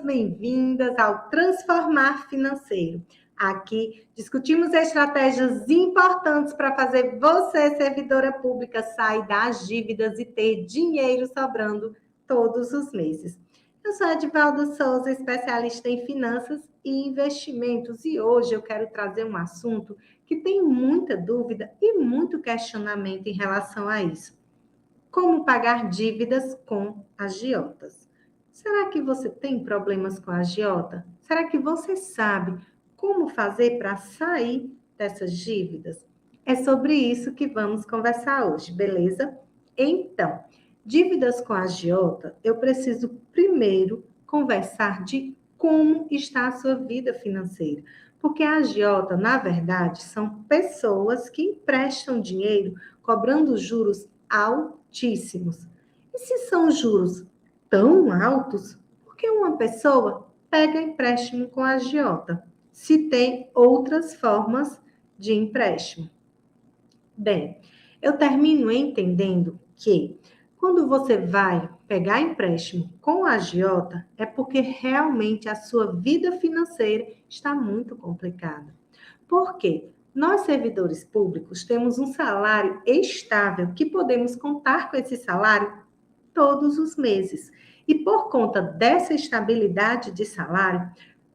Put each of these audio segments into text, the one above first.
bem-vindas ao Transformar Financeiro. Aqui discutimos estratégias importantes para fazer você, servidora pública, sair das dívidas e ter dinheiro sobrando todos os meses. Eu sou a Edivaldo Souza, especialista em finanças e investimentos, e hoje eu quero trazer um assunto que tem muita dúvida e muito questionamento em relação a isso. Como pagar dívidas com agiotas? Será que você tem problemas com a agiota? Será que você sabe como fazer para sair dessas dívidas? É sobre isso que vamos conversar hoje, beleza? Então, dívidas com agiota, eu preciso primeiro conversar de como está a sua vida financeira. Porque a agiota, na verdade, são pessoas que emprestam dinheiro cobrando juros altíssimos. E se são juros tão altos, por que uma pessoa pega empréstimo com agiota, se tem outras formas de empréstimo? Bem, eu termino entendendo que quando você vai pegar empréstimo com agiota, é porque realmente a sua vida financeira está muito complicada. Por quê? Nós, servidores públicos, temos um salário estável, que podemos contar com esse salário todos os meses. E por conta dessa estabilidade de salário,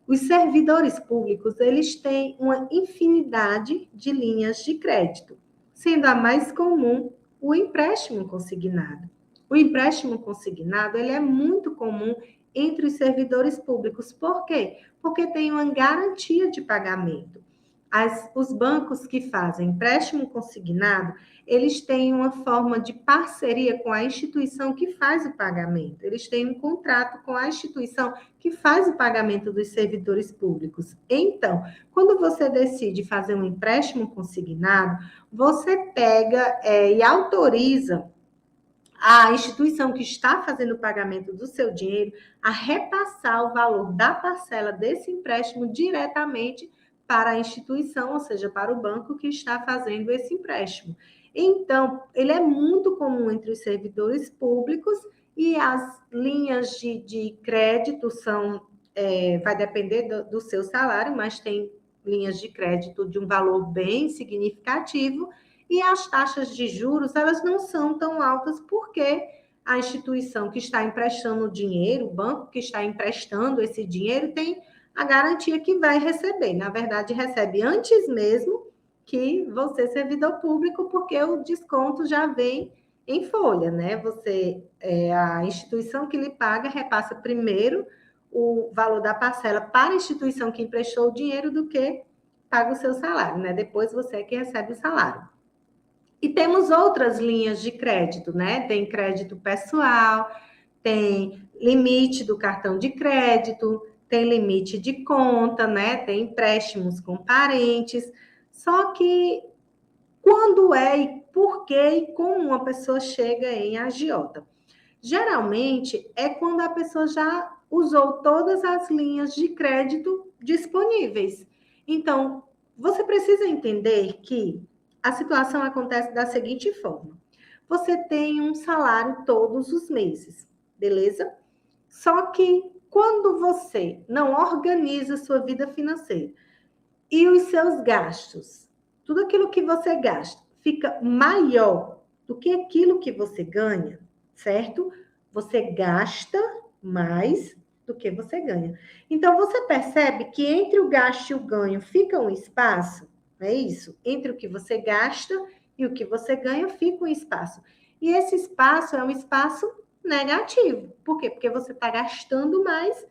os servidores públicos, eles têm uma infinidade de linhas de crédito, sendo a mais comum o empréstimo consignado. O empréstimo consignado, ele é muito comum entre os servidores públicos. Por quê? Porque tem uma garantia de pagamento. Os bancos que fazem empréstimo consignado, eles têm uma forma de parceria com a instituição que faz o pagamento. Eles têm um contrato com a instituição que faz o pagamento dos servidores públicos. Então, quando você decide fazer um empréstimo consignado, você pega e autoriza a instituição que está fazendo o pagamento do seu dinheiro a repassar o valor da parcela desse empréstimo diretamente para a instituição, ou seja, para o banco que está fazendo esse empréstimo. Então, ele é muito comum entre os servidores públicos e as linhas de crédito vai depender do seu salário, mas tem linhas de crédito de um valor bem significativo e as taxas de juros, elas não são tão altas porque a instituição que está emprestando o dinheiro, o banco que está emprestando esse dinheiro, tem a garantia que vai receber. Na verdade, recebe antes mesmo que você, servidor público, porque o desconto já vem em folha, né? A instituição que lhe paga repassa primeiro o valor da parcela para a instituição que emprestou o dinheiro do que paga o seu salário, né? Depois você é que recebe o salário. E temos outras linhas de crédito, né? Tem crédito pessoal, tem limite do cartão de crédito, tem limite de conta, né? Tem empréstimos com parentes. Só que quando e por que e como uma pessoa chega em agiota? Geralmente é quando a pessoa já usou todas as linhas de crédito disponíveis. Então, você precisa entender que a situação acontece da seguinte forma: você tem um salário todos os meses, beleza? Só que quando você não organiza sua vida financeira e os seus gastos, tudo aquilo que você gasta fica maior do que aquilo que você ganha, certo? Você gasta mais do que você ganha. Então, você percebe que entre o gasto e o ganho fica um espaço, não é isso? Entre o que você gasta e o que você ganha fica um espaço. E esse espaço é um espaço negativo. Por quê? Porque você está gastando mais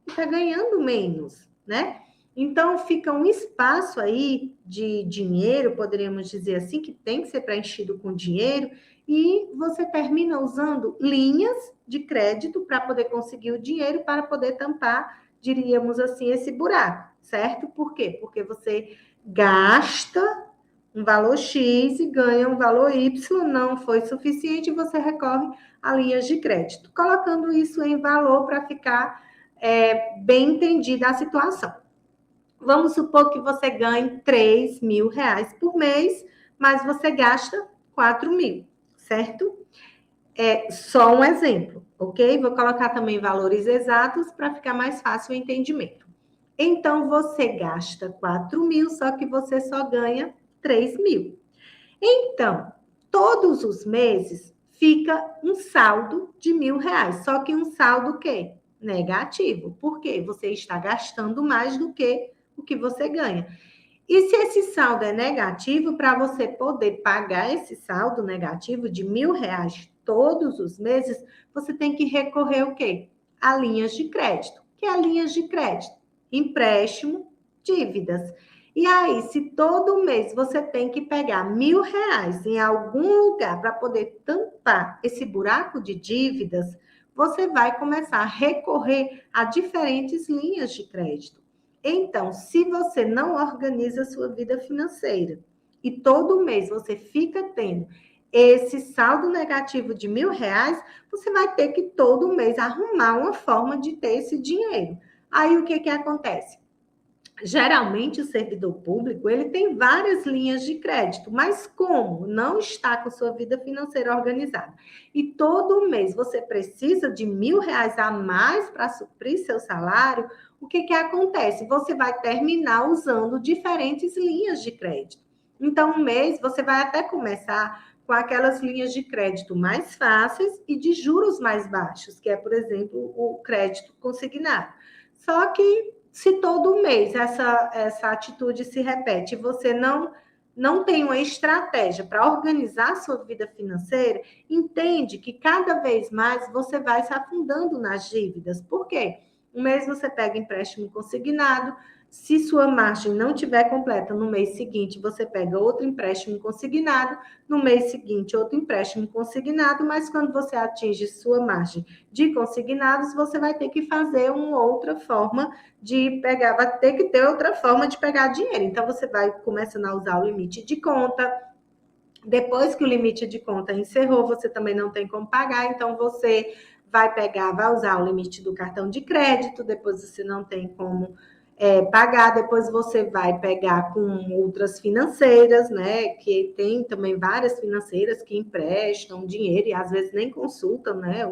e está ganhando menos, né? Então, fica um espaço aí de dinheiro, poderíamos dizer assim, que tem que ser preenchido com dinheiro, e você termina usando linhas de crédito para poder conseguir o dinheiro, para poder tampar, diríamos assim, esse buraco, certo? Por quê? Porque você gasta um valor X e ganha um valor Y, não foi suficiente, você recorre a linhas de crédito, colocando isso em valor para ficar bem entendida a situação. Vamos supor que você ganhe 3 mil reais por mês, mas você gasta 4 mil, certo? É só um exemplo. ok? Vou colocar também valores exatos para ficar mais fácil o entendimento. Então, você gasta 4.000, só que você só ganha 3.000. Então, todos os meses fica um saldo de R$ 1.000, só que um saldo o quê? Negativo. Por quê? Você está gastando mais do que o que você ganha. E se esse saldo é negativo, para você poder pagar esse saldo negativo de R$ 1.000 todos os meses, você tem que recorrer o quê? A linhas de crédito. Que é linhas de crédito? Empréstimo, dívidas. E aí, se todo mês você tem que pegar R$ 1.000 em algum lugar para poder tampar esse buraco de dívidas, você vai começar a recorrer a diferentes linhas de crédito. Então, se você não organiza a sua vida financeira e todo mês você fica tendo esse saldo negativo de R$ 1.000, você vai ter que todo mês arrumar uma forma de ter esse dinheiro. Aí o que acontece? Geralmente o servidor público ele tem várias linhas de crédito, mas como não está com sua vida financeira organizada e todo mês você precisa de R$ 1.000 a mais para suprir seu salário, o que acontece? Você vai terminar usando diferentes linhas de crédito. Então, um mês você vai até começar com aquelas linhas de crédito mais fáceis e de juros mais baixos, que é, por exemplo, o crédito consignado. Só que se todo mês essa atitude se repete, você não tem uma estratégia para organizar a sua vida financeira, entende que cada vez mais você vai se afundando nas dívidas. Por quê? Um mês você pega empréstimo consignado, se sua margem não tiver completa no mês seguinte, você pega outro empréstimo consignado, no mês seguinte outro empréstimo consignado, mas quando você atinge sua margem de consignados, você vai ter que fazer uma outra forma de pegar, vai ter que ter outra forma de pegar dinheiro. Então, você vai começando a usar o limite de conta. Depois que o limite de conta encerrou, você também não tem como pagar, então você vai usar o limite do cartão de crédito, depois você não tem como pagar, depois você vai pegar com outras financeiras, né? Que tem também várias financeiras que emprestam dinheiro e às vezes nem consultam, né?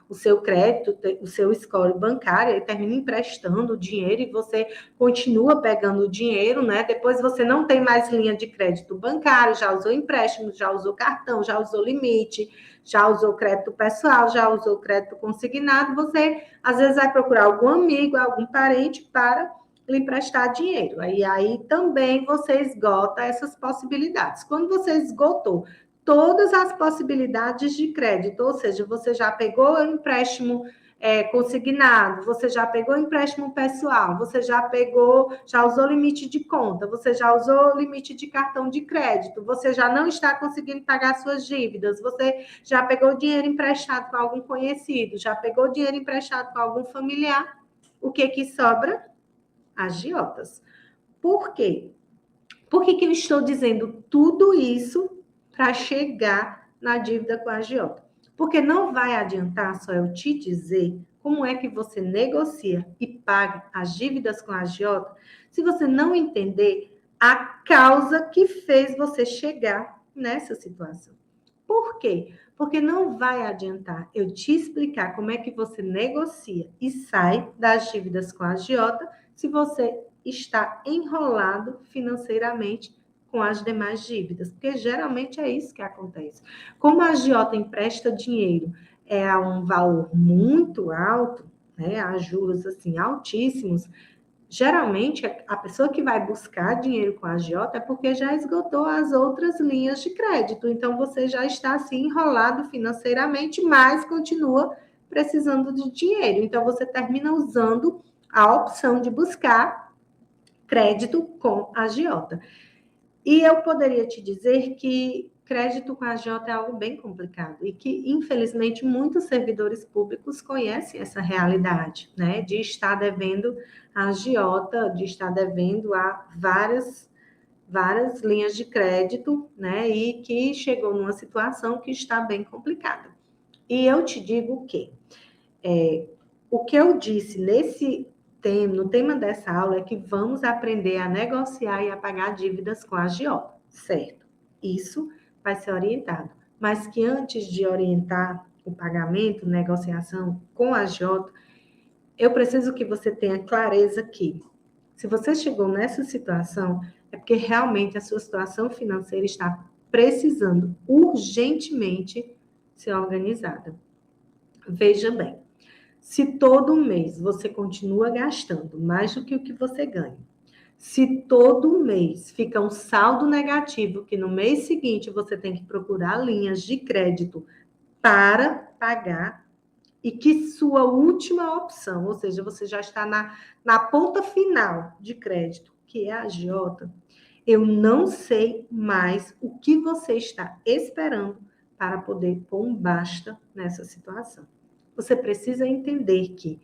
O seu crédito, o seu score bancário, e termina emprestando o dinheiro e você continua pegando o dinheiro, né? Depois você não tem mais linha de crédito bancário, já usou empréstimo, já usou cartão, já usou limite, já usou crédito pessoal, já usou crédito consignado, você às vezes vai procurar algum amigo, algum parente para lhe emprestar dinheiro. Aí também você esgota essas possibilidades. Quando você esgotou todas as possibilidades de crédito, ou seja, você já pegou o empréstimo consignado, você já pegou empréstimo pessoal, você já usou limite de conta, você já usou limite de cartão de crédito, você já não está conseguindo pagar suas dívidas, você já pegou dinheiro emprestado com algum conhecido, já pegou dinheiro emprestado com algum familiar, o que sobra? Agiotas. Por quê? Por que eu estou dizendo tudo isso para chegar na dívida com a agiota? Porque não vai adiantar só eu te dizer como é que você negocia e paga as dívidas com a agiota se você não entender a causa que fez você chegar nessa situação. Por quê? Porque não vai adiantar eu te explicar como é que você negocia e sai das dívidas com a agiota se você está enrolado financeiramente com as demais dívidas, porque geralmente é isso que acontece. Como a agiota empresta dinheiro a um valor muito alto, né, a juros assim altíssimos, geralmente a pessoa que vai buscar dinheiro com a agiota é porque já esgotou as outras linhas de crédito, então você já está assim enrolado financeiramente, mas continua precisando de dinheiro, então você termina usando a opção de buscar crédito com agiota. E eu poderia te dizer que crédito com agiota é algo bem complicado e que, infelizmente, muitos servidores públicos conhecem essa realidade, né? De estar devendo a agiota, de estar devendo a várias linhas de crédito, né? E que chegou numa situação que está bem complicada. E eu te digo o quê? O que eu disse no tema dessa aula é que vamos aprender a negociar e a pagar dívidas com a agiota, certo? Isso vai ser orientado. Mas que antes de orientar o pagamento, negociação com a agiota, eu preciso que você tenha clareza que, se você chegou nessa situação, é porque realmente a sua situação financeira está precisando urgentemente ser organizada. Veja bem, se todo mês você continua gastando mais do que o que você ganha, se todo mês fica um saldo negativo, que no mês seguinte você tem que procurar linhas de crédito para pagar, e que sua última opção, ou seja, você já está na ponta final de crédito, que é a agiota, eu não sei mais o que você está esperando para poder pôr um basta nessa situação. Você precisa entender que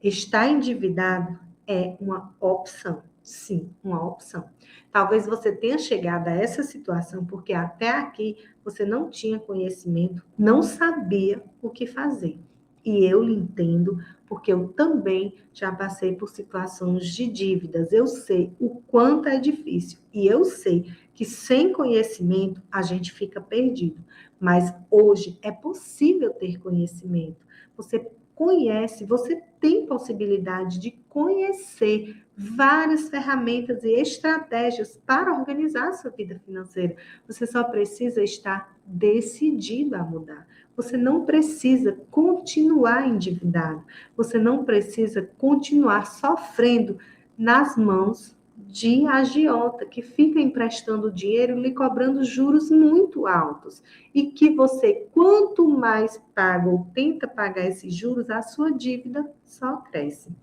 estar endividado é uma opção. Sim, uma opção. Talvez você tenha chegado a essa situação porque até aqui você não tinha conhecimento, não sabia o que fazer. E eu lhe entendo, porque eu também já passei por situações de dívidas. Eu sei o quanto é difícil. E eu sei que sem conhecimento a gente fica perdido. Mas hoje é possível ter conhecimento. Você conhece, você tem possibilidade de conhecer várias ferramentas e estratégias para organizar a sua vida financeira. Você só precisa estar decidido a mudar. Você não precisa continuar endividado. Você não precisa continuar sofrendo nas mãos de agiota, que fica emprestando dinheiro e lhe cobrando juros muito altos. E que você, quanto mais paga ou tenta pagar esses juros, a sua dívida só cresce.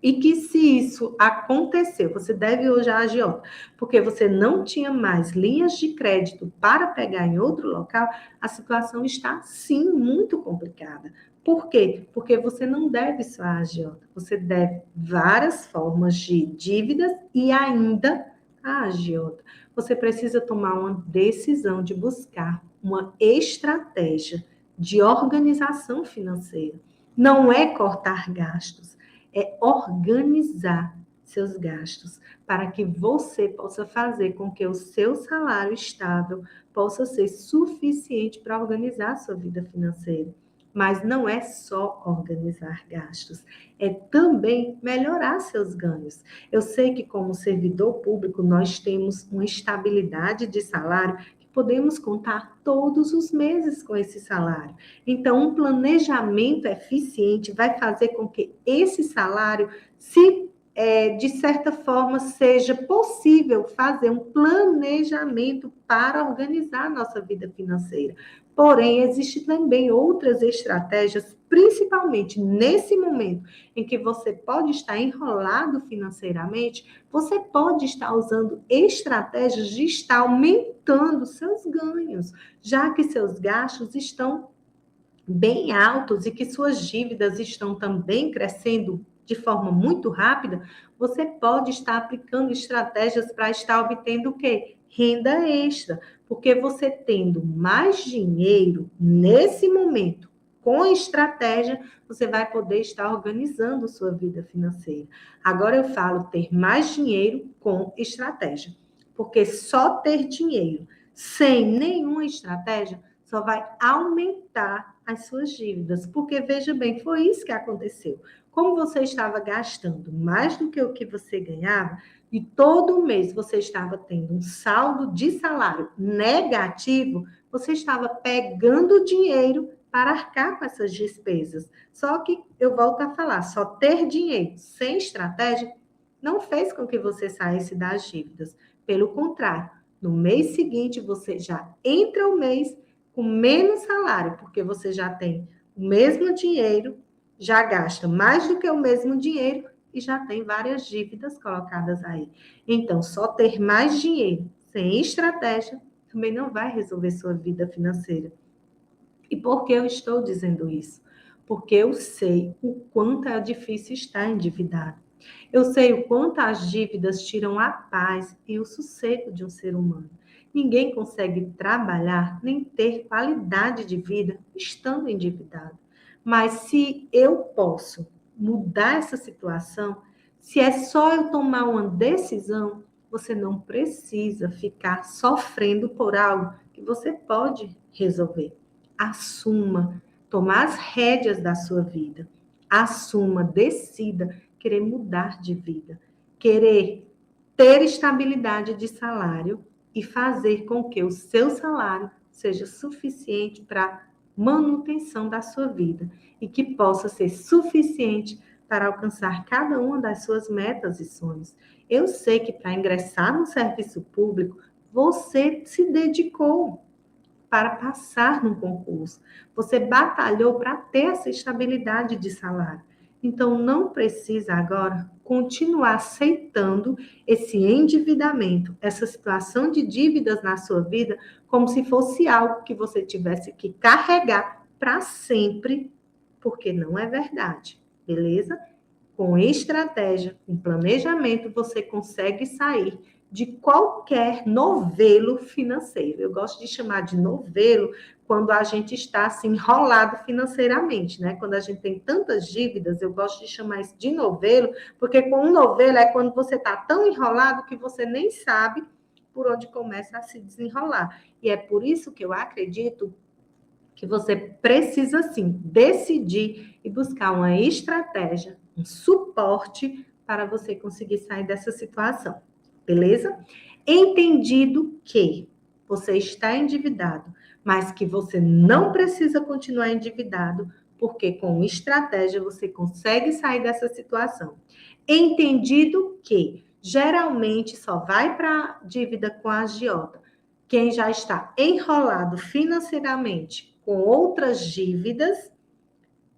E que se isso aconteceu, você deve hoje à agiota, porque você não tinha mais linhas de crédito para pegar em outro local, a situação está, sim, muito complicada. Por quê? Porque você não deve só à agiota, você deve várias formas de dívidas e ainda à agiota. Você precisa tomar uma decisão de buscar uma estratégia de organização financeira. Não é cortar gastos, é organizar seus gastos para que você possa fazer com que o seu salário estável possa ser suficiente para organizar a sua vida financeira. Mas não é só organizar gastos, é também melhorar seus ganhos. Eu sei que como servidor público nós temos uma estabilidade de salário que podemos contar todos os meses com esse salário. Então, um planejamento eficiente vai fazer com que esse salário, de certa forma, seja possível fazer um planejamento para organizar a nossa vida financeira. Porém, existem também outras estratégias, principalmente nesse momento em que você pode estar enrolado financeiramente, você pode estar usando estratégias de estar aumentando seus ganhos, já que seus gastos estão bem altos e que suas dívidas estão também crescendo de forma muito rápida, você pode estar aplicando estratégias para estar obtendo o quê? Renda extra, porque você tendo mais dinheiro nesse momento, com estratégia, você vai poder estar organizando sua vida financeira. Agora eu falo ter mais dinheiro com estratégia, porque só ter dinheiro sem nenhuma estratégia só vai aumentar as suas dívidas. Porque, veja bem, foi isso que aconteceu. Como você estava gastando mais do que o que você ganhava, e todo mês você estava tendo um saldo de salário negativo, você estava pegando dinheiro para arcar com essas despesas. Só que, eu volto a falar, só ter dinheiro sem estratégia não fez com que você saísse das dívidas. Pelo contrário, no mês seguinte, você já entra o mês com menos salário, porque você já tem o mesmo dinheiro, já gasta mais do que o mesmo dinheiro e já tem várias dívidas colocadas aí. Então, só ter mais dinheiro sem estratégia também não vai resolver sua vida financeira. E por que eu estou dizendo isso? Porque eu sei o quanto é difícil estar endividado. Eu sei o quanto as dívidas tiram a paz e o sossego de um ser humano. Ninguém consegue trabalhar nem ter qualidade de vida estando endividado. Mas se eu posso mudar essa situação, se é só eu tomar uma decisão, você não precisa ficar sofrendo por algo que você pode resolver. Assuma, tomar as rédeas da sua vida. Assuma, decida querer mudar de vida, querer ter estabilidade de salário e fazer com que o seu salário seja suficiente para manutenção da sua vida e que possa ser suficiente para alcançar cada uma das suas metas e sonhos. Eu sei que para ingressar no serviço público, você se dedicou para passar no concurso. Você batalhou para ter essa estabilidade de salário. Então, não precisa agora continuar aceitando esse endividamento, essa situação de dívidas na sua vida, como se fosse algo que você tivesse que carregar para sempre, porque não é verdade, beleza? Com estratégia, com planejamento, você consegue sair de qualquer novelo financeiro. Eu gosto de chamar de novelo quando a gente está assim enrolado financeiramente, né? Quando a gente tem tantas dívidas, eu gosto de chamar isso de novelo, porque com um novelo é quando você está tão enrolado que você nem sabe por onde começa a se desenrolar. E é por isso que eu acredito que você precisa, sim, decidir e buscar uma estratégia, um suporte para você conseguir sair dessa situação, beleza? Entendido que você está endividado, mas que você não precisa continuar endividado, porque com estratégia você consegue sair dessa situação. Entendido que geralmente só vai para dívida com a agiota quem já está enrolado financeiramente com outras dívidas,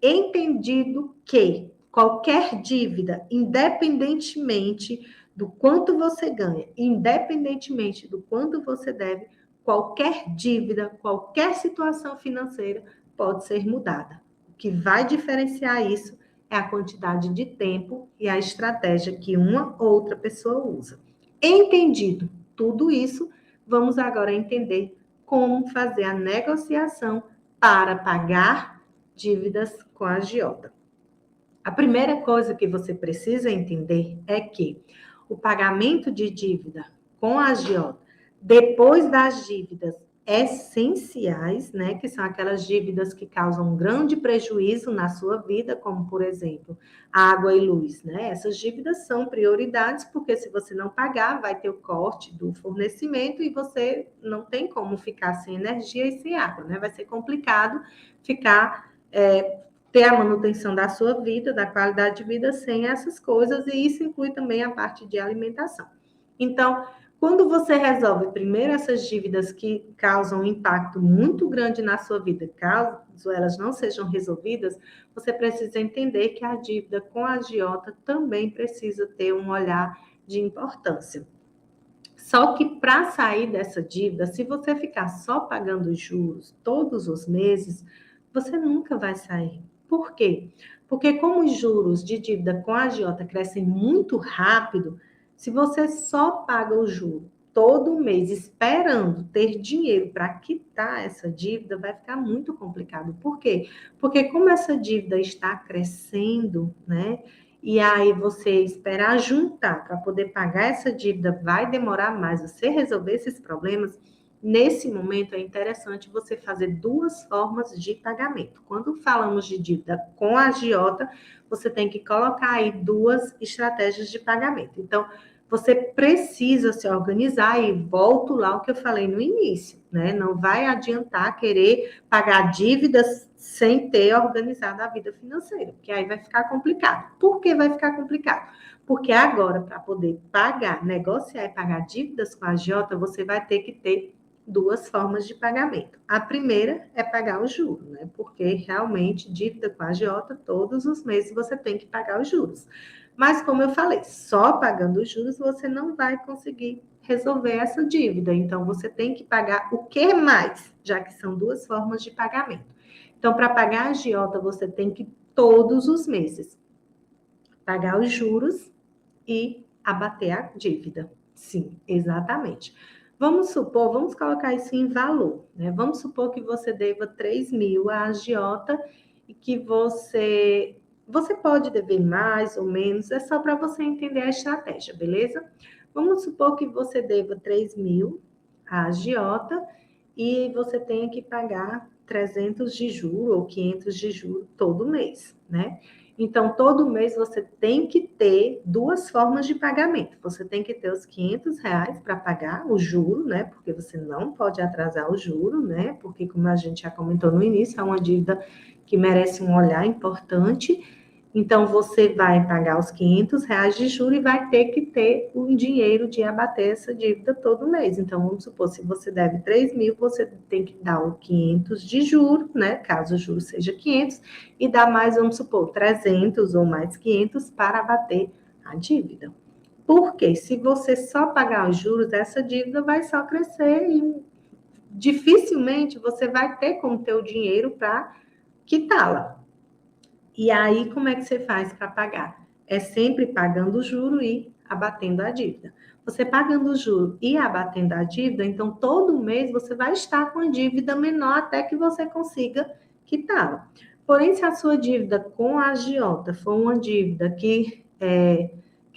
entendido que qualquer dívida, independentemente do quanto você ganha, independentemente do quanto você deve, qualquer dívida, qualquer situação financeira pode ser mudada. O que vai diferenciar isso é a quantidade de tempo e a estratégia que uma ou outra pessoa usa. Entendido tudo isso, vamos agora entender como fazer a negociação para pagar dívidas com a agiota. A primeira coisa que você precisa entender é que o pagamento de dívida com a agiota, depois das dívidas essenciais, né, que são aquelas dívidas que causam um grande prejuízo na sua vida, como, por exemplo, água e luz, né? Essas dívidas são prioridades, porque se você não pagar, vai ter o corte do fornecimento e você não tem como ficar sem energia e sem água, né? Vai ser complicado ficar... ter a manutenção da sua vida, da qualidade de vida sem essas coisas, e isso inclui também a parte de alimentação. Então, quando você resolve primeiro essas dívidas que causam um impacto muito grande na sua vida, caso elas não sejam resolvidas, você precisa entender que a dívida com a agiota também precisa ter um olhar de importância. Só que para sair dessa dívida, se você ficar só pagando juros todos os meses, você nunca vai sair. Por quê? Porque como os juros de dívida com a agiota crescem muito rápido, se você só paga o juro todo mês esperando ter dinheiro para quitar essa dívida, vai ficar muito complicado. Por quê? Porque como essa dívida está crescendo, né? E aí você esperar juntar para poder pagar essa dívida vai demorar mais. Você resolver esses problemas, nesse momento é interessante você fazer duas formas de pagamento. Quando falamos de dívida com a agiota, você tem que colocar aí duas estratégias de pagamento. Então, você precisa se organizar e volto lá ao que eu falei no início, né? Não vai adiantar querer pagar dívidas sem ter organizado a vida financeira, porque aí vai ficar complicado. Por que vai ficar complicado? Porque agora, para poder pagar, negociar e pagar dívidas com a agiota, você vai ter que ter duas formas de pagamento. A primeira é pagar o juro, né? Porque realmente dívida com a agiota, todos os meses você tem que pagar os juros. Mas, como eu falei, só pagando os juros você não vai conseguir resolver essa dívida. Então, você tem que pagar o que mais, já que são duas formas de pagamento. Então, para pagar a agiota, você tem que todos os meses pagar os juros e abater a dívida. Sim, exatamente. Vamos supor, vamos colocar isso em valor, né? Vamos supor que você deva 3 mil à agiota e que você pode dever mais ou menos, é só para você entender a estratégia, beleza? Vamos supor que você deva 3 mil à agiota e você tenha que pagar 300 de juro ou 500 de juro todo mês, né? Então, todo mês você tem que ter duas formas de pagamento. Você tem que ter os R$ 500 para pagar o juro, né? Porque você não pode atrasar o juro, né? Porque, como a gente já comentou no início, é uma dívida que merece um olhar importante. Então, você vai pagar os R$ 500 de juros e vai ter que ter um dinheiro de abater essa dívida todo mês. Então, vamos supor, se você deve 3 mil, você tem que dar o 500 de juros, né? Caso o juro seja 500, e dar mais, vamos supor, 300 ou mais 500 para abater a dívida. Porque se você só pagar os juros, essa dívida vai só crescer e dificilmente você vai ter como ter o dinheiro para quitá-la. E aí, como é que você faz para pagar? É sempre pagando o juro e abatendo a dívida. Você pagando o juro e abatendo a dívida, então todo mês você vai estar com a dívida menor até que você consiga quitá-la. Porém, se a sua dívida com a agiota for uma dívida que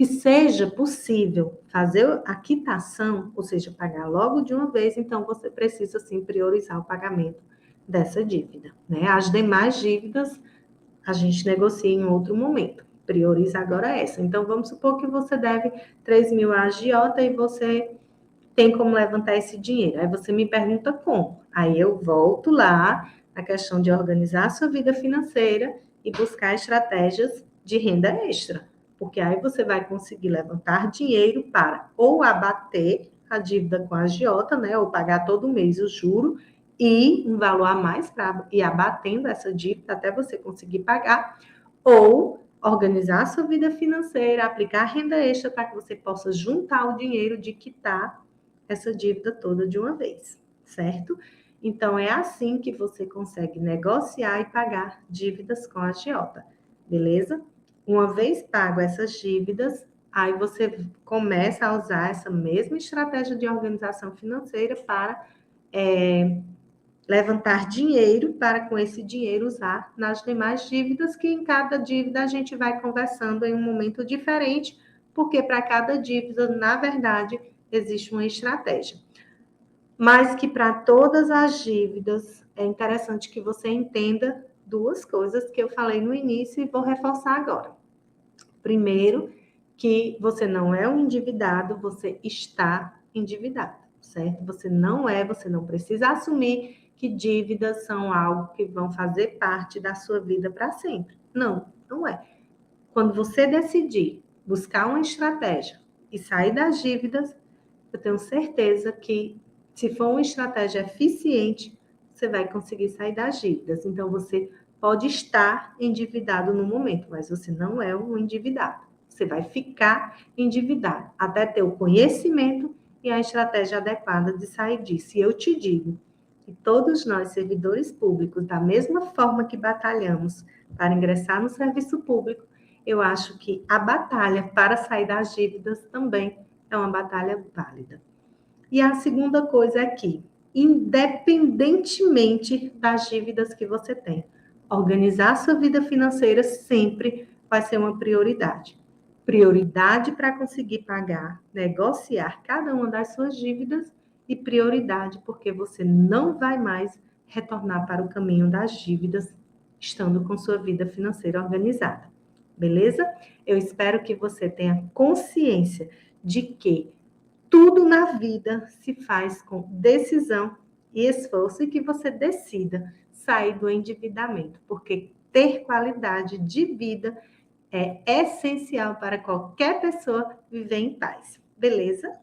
seja possível fazer a quitação, ou seja, pagar logo de uma vez, então você precisa sim priorizar o pagamento dessa dívida, né? As demais dívidas a gente negocia em outro momento. Prioriza agora essa. Então, vamos supor que você deve 3 mil a agiota e você tem como levantar esse dinheiro. Aí você me pergunta como. Aí eu volto lá na questão de organizar a sua vida financeira e buscar estratégias de renda extra. Porque aí você vai conseguir levantar dinheiro para ou abater a dívida com a agiota, né? Ou pagar todo mês o juro e um valor a mais para ir abatendo essa dívida até você conseguir pagar, ou organizar a sua vida financeira, aplicar renda extra para que você possa juntar o dinheiro de quitar essa dívida toda de uma vez, certo? Então, é assim que você consegue negociar e pagar dívidas com a agiota, beleza? Uma vez pago essas dívidas, aí você começa a usar essa mesma estratégia de organização financeira para levantar dinheiro para com esse dinheiro usar nas demais dívidas, que em cada dívida a gente vai conversando em um momento diferente, porque para cada dívida, na verdade, existe uma estratégia. Mas que para todas as dívidas é interessante que você entenda duas coisas que eu falei no início e vou reforçar agora. Primeiro, que você não é um endividado, você está endividado, certo? Você não precisa assumir que dívidas são algo que vão fazer parte da sua vida para sempre. Não, não é. Quando você decidir buscar uma estratégia e sair das dívidas, eu tenho certeza que, se for uma estratégia eficiente, você vai conseguir sair das dívidas. Então, você pode estar endividado no momento, mas você não é um endividado. Você vai ficar endividado até ter o conhecimento e a estratégia adequada de sair disso. E eu te digo que todos nós, servidores públicos, da mesma forma que batalhamos para ingressar no serviço público, eu acho que a batalha para sair das dívidas também é uma batalha válida. E a segunda coisa é que, independentemente das dívidas que você tem, organizar sua vida financeira sempre vai ser uma prioridade. Prioridade para conseguir pagar, negociar cada uma das suas dívidas e prioridade porque você não vai mais retornar para o caminho das dívidas estando com sua vida financeira organizada. Beleza? Eu espero que você tenha consciência de que tudo na vida se faz com decisão e esforço e que você decida sair do endividamento, porque ter qualidade de vida é essencial para qualquer pessoa viver em paz. Beleza?